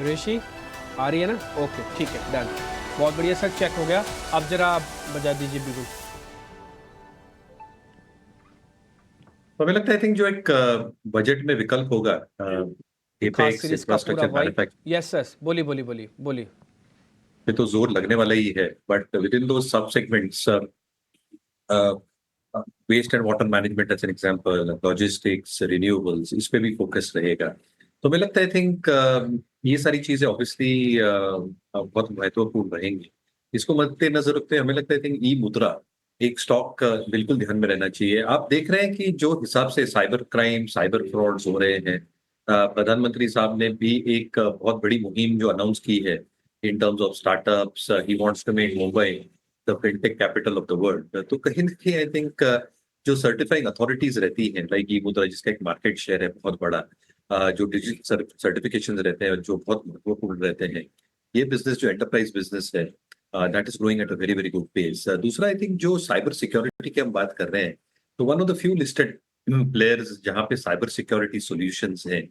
ऋषि आ रही है ना? ओके, ठीक है, डन। बहुत बढ़िया सर, चेक हो गया। अब जरा आप बजा दीजिए बिल्कुल। तो हमें लगता है आई थिंक जो एक बजट में विकल्प होगा खास एपेक्स सीरीज का पूरा infrastructure vibe. Manufacturing yes sir, बोलिए बोलिए बोलिए बोलिए। पे तो जोर लगने वाला ही है, बट विद इन दो sub segments, waste and water management as an example, logistics, renewables, इस पे भी फोकस रहेगा। तो हमें लगता है आई थिंक ये सारी चीजें ऑब्वियसली बहुत महत्वपूर्ण रहेंगी। इसको मद्देनजर रखते हुए हमें लगता है आई थिंक ई मुद्रा एक स्टॉक बिल्कुल ध्यान में रहना चाहिए। आप देख रहे हैं कि जो हिसाब से साइबर क्राइम, साइबर फ्रॉड्स हो रहे हैं, प्रधानमंत्री साहब ने भी एक बहुत बड़ी मुहिम जो अनाउंस की है in terms of startups. He wants to make Mumbai the fintech capital of the world. तो कहीं ना कहीं आई थिंक जो सर्टिफाइंग अथॉरिटीज रहती हैं लाइक ई मुद्रा, जिसका एक मार्केट शेयर है बहुत बड़ा, जो डिजिटल सर्टिफिकेशन रहते हैं जो बहुत महत्वपूर्ण रहते हैं, ये बिजनेस जो एंटरप्राइज बिजनेस है, that is growing at a very very good pace. दूसरा आई थिंक जो साइबर सिक्योरिटी की हम बात कर रहे हैं, तो one of the few listed players जहां पे साइबर सिक्योरिटी सॉल्यूशंस हैं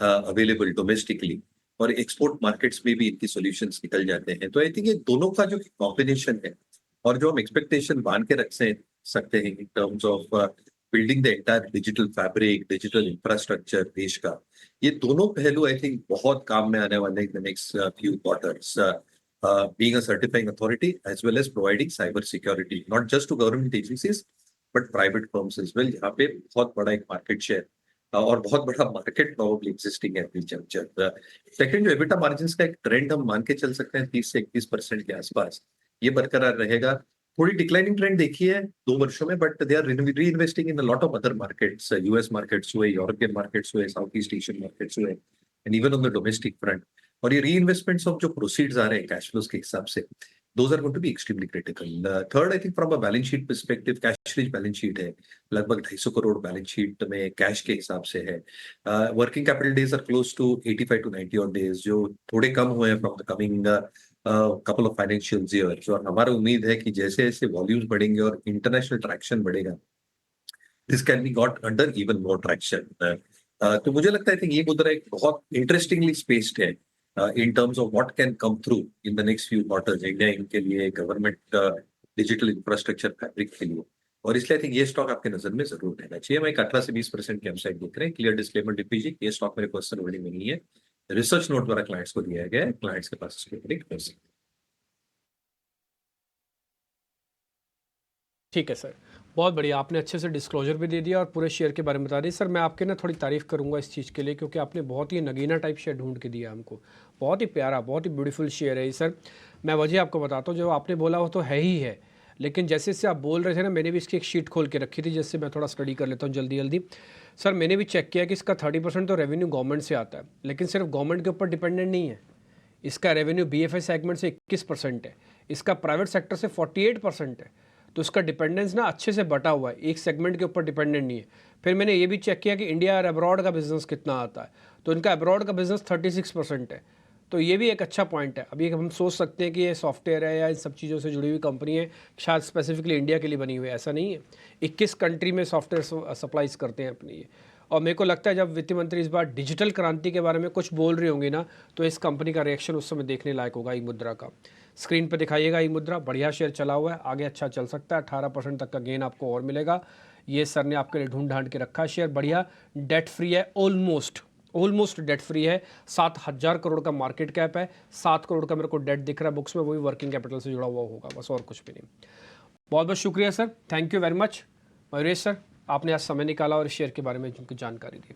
अवेलेबल डोमेस्टिकली, और एक्सपोर्ट मार्केट्स में भी इनकी सॉल्यूशंस निकल जाते हैं। तो आई थिंक ये दोनों का जो कॉम्बिनेशन है और जो हम एक्सपेक्टेशन बांध के रख सकते हैं इन terms of building the entire digital fabric, digital infrastructure देश का, ये दोनों पहलू आई थिंक बहुत काम में आने वाले in the next few quarters. Being a certifying authority as well as providing cyber security, not just to government agencies but private firms as well, यहाँ पे बहुत बड़ा एक मार्केट शेयर और बहुत बड़ा मार्केट प्रोबेबली एग्जिस्टिंग है अभी जंक्चर। सेकंड, जो एबिटा मार्जिन्स का एक ट्रेंड हम मान के चल सकते हैं 30 से 31% के आसपास, ये बरकरार रहेगा। थोड़ी डिक्लाइनिंग ट्रेंड देखी है 2 वर्षों में, but they are reinvesting in lot of other markets, US markets हुए, यूरोपियन मार्केट्स हुए, साउथ ईस्ट एशियन मार्केट्स हुए, and even on the domestic front. और ये री इन्वेस्टमेंट्स ऑफ जो प्रोसीड्स आ रहे हैं कैश फ्लोज के हिसाब से, those are going to be extremely critical. Third, I think from a balance sheet perspective, cash rich balance sheet है, लगभग 250 करोड़ बैलेंस शीट में कैश के हिसाब से है। Working capital days are close to 85 to 90 और डेज, जो थोड़े कम हुए हैं from the coming couple of financial years. और हमारा उम्मीद है कि जैसे जैसे वॉल्यूम्स बढ़ेंगे और इंटरनेशनल ट्रैक्शन बढ़ेगा, this can be got under even more traction. तो मुझे लगता है कि ये मुद्रा एक बहुत इंटरेस्टिंगली स्पेस्ड है in terms of what can come through in the next few quarters India इनके लिए, गवर्नमेंट डिजिटल इंफ्रास्ट्रक्चर फैब्रिक के लिए। और इसलिए आई थिंक ये स्टॉक आपके नजर में जरूर रहना चाहिए। मैं 18 से 20% की अपसाइड देख रहे हैं। क्लियर डिस्क्लेमर डीपीजी, ये स्टॉक मेरे पर्सनल होल्डिंग में नहीं है, रिसर्च नोट द्वारा क्लाइंट्स को दिया गया है, क्लाइंट्स के पास इसको प्रेडिक्ट कर सकते हैं। ठीक है सर, बहुत बढ़िया, आपने अच्छे से डिस्क्लोजर भी दे दिया और पूरे शेयर के बारे में बता दी। सर मैं आपके ना थोड़ी तारीफ़ करूंगा इस चीज़ के लिए, क्योंकि आपने बहुत ही नगीना टाइप शेयर ढूंढ के दिया हमको। बहुत ही प्यारा, बहुत ही ब्यूटीफुल शेयर है ये सर। मैं वजह आपको बताता हूँ, जो आपने बोला वो तो है ही है, लेकिन जैसे जैसे आप बोल रहे थे ना, मैंने भी इसकी एक शीट खोल के रखी थी, जिससे मैं थोड़ा स्टडी कर लेता हूँ जल्दी जल्दी। सर मैंने भी चेक किया कि इसका 30% तो रेवेन्यू गवर्नमेंट से आता है, लेकिन सिर्फ गवर्नमेंट के ऊपर डिपेंडेंट नहीं है। इसका रेवेन्यू बीएफआई सेगमेंट से 21% है, इसका प्राइवेट सेक्टर से 48% है। तो इसका डिपेंडेंस ना अच्छे से बटा हुआ है, एक सेगमेंट के ऊपर डिपेंडेंट नहीं है। फिर मैंने ये भी चेक किया कि इंडिया और अब्रॉड का बिजनेस कितना आता है, तो इनका अब्रॉड का बिजनेस 36% है। तो ये भी एक अच्छा पॉइंट है। अभी हम सोच सकते हैं कि ये सॉफ्टवेयर है या इन सब चीज़ों से जुड़ी हुई कंपनी है, शायद स्पेसिफिकली इंडिया के लिए बनी हुई है, ऐसा नहीं है। 21 कंट्री में सॉफ्टवेयर सप्लाईज करते हैं अपनी ये। और मेरे को लगता है जब वित्त मंत्री इस बार डिजिटल क्रांति के बारे में कुछ बोल रही होंगी ना, तो इस कंपनी का रिएक्शन उस समय देखने लायक होगा ई मुद्रा का। स्क्रीन पर दिखाइएगा ई मुद्रा, बढ़िया शेयर चला हुआ है, आगे अच्छा चल सकता है, 18% तक का गेन आपको और मिलेगा। ये सर ने आपके लिए ढूंढ ढांड के रखा है शेयर, बढ़िया डेट फ्री है, ऑलमोस्ट ऑलमोस्ट डेट फ्री है। 7,000 करोड़ का मार्केट कैप है, 7 करोड़ का मेरे को डेट दिख रहा है बुक्स में, वो भी वर्किंग कैपिटल से जुड़ा हुआ होगा, बस और कुछ भी नहीं। बहुत बहुत शुक्रिया sir, thank you very much Mayuresh sir, आपने आज समय निकाला और शेयर के बारे में जानकारी दी।